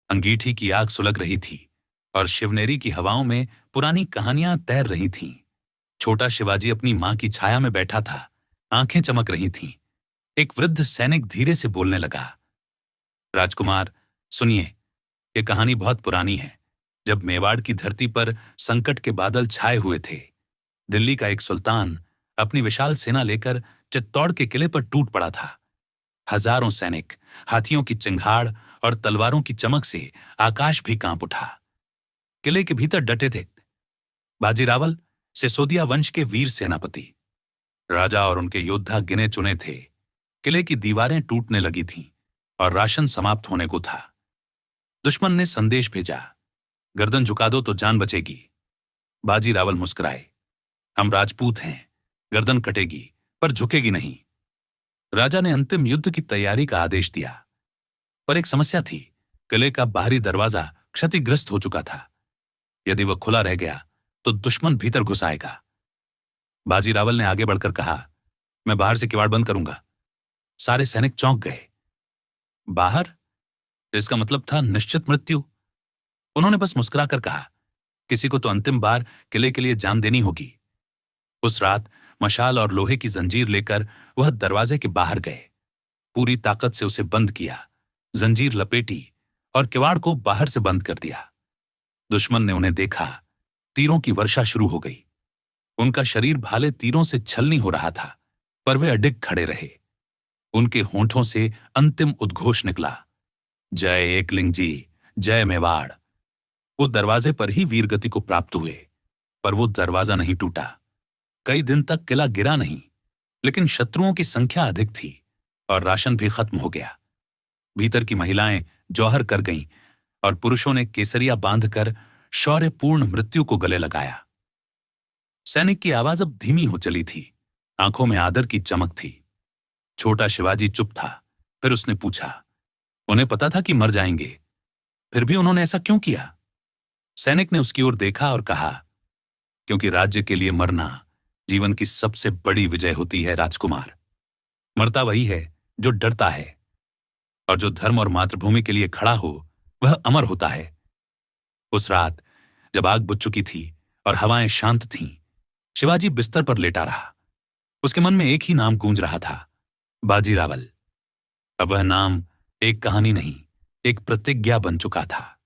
अंगीठी की आग सुलग रही थी और शिवनेरी की हवाओं में पुरानी कहानियां तैर रही थीं। छोटा शिवाजी अपनी मां की छाया में बैठा था, आंखें चमक रही थीं। एक वृद्ध सैनिक धीरे से बोलने लगा, राजकुमार, सुनिए, ये कहानी बहुत पुरानी है। जब मेवाड़ की धरती पर संकट के बादल छाए हुए थे, दिल्ली का एक सुल्तान अपनी विशाल सेना लेकर चित्तौड़ के किले पर टूट पड़ा था। हजारों सैनिक, हाथियों की चिंगाड़ और तलवारों की चमक से आकाश भी कांप उठा। किले के भीतर डटे थे बाजीरावल, सिसोदिया वंश के वीर सेनापति। राजा और उनके योद्धा गिने चुने थे। किले की दीवारें टूटने लगी थीं और राशन समाप्त होने को था। दुश्मन ने संदेश भेजा, गर्दन झुका दो तो जान बचेगी। बाजीरावल मुस्कुराए, हम राजपूत हैं, गर्दन कटेगी पर झुकेगी नहीं। राजा ने अंतिम युद्ध की तैयारी का आदेश दिया, पर एक समस्या थी। किले का बाहरी दरवाजा क्षतिग्रस्त हो चुका था। यदि वह खुला रह गया तो दुश्मन भीतर घुस आएगा। बाजीरावल ने आगे बढ़कर कहा, मैं बाहर से किवाड़ बंद करूंगा। सारे सैनिक चौंक गए। बाहर? इसका मतलब था निश्चित मृत्यु। उन्होंने बस मुस्कुराकर कहा, किसी को तो अंतिम बार किले के लिए जान देनी होगी। उस रात मशाल और लोहे की जंजीर लेकर वह दरवाजे के बाहर गए। पूरी ताकत से उसे बंद किया, जंजीर लपेटी और किवाड़ को बाहर से बंद कर दिया। दुश्मन ने उन्हें देखा। तीरों की वर्षा शुरू हो गई। उनका शरीर भाले तीरों से छलनी हो रहा था, पर वे अडिग खड़े रहे। उनके होंठों से अंतिम उद्घोष निकला, जय एकलिंग जी, जय मेवाड़। वो दरवाजे पर ही वीरगति को प्राप्त हुए, पर वो दरवाजा नहीं टूटा। कई दिन तक किला गिरा नहीं, लेकिन शत्रुओं की संख्या अधिक थी और राशन भी खत्म हो गया। भीतर की महिलाएं जौहर कर गईं और पुरुषों ने केसरिया बांधकर शौर्यपूर्ण मृत्यु को गले लगाया। सैनिक की आवाज अब धीमी हो चली थी, आंखों में आदर की चमक थी। छोटा शिवाजी चुप था। फिर उसने पूछा, उन्हें पता था कि मर जाएंगे, फिर भी उन्होंने ऐसा क्यों किया? सैनिक ने उसकी ओर देखा और कहा, क्योंकि राज्य के लिए मरना जीवन की सबसे बड़ी विजय होती है राजकुमार। मरता वही है जो डरता है, और जो धर्म और मातृभूमि के लिए खड़ा हो वह अमर होता है। उस रात जब आग बुझ चुकी थी और हवाएं शांत थीं, शिवाजी बिस्तर पर लेटा रहा। उसके मन में एक ही नाम गूंज रहा था, बाजीरावल। अब वह नाम एक कहानी नहीं, एक प्रतिज्ञा बन चुका था।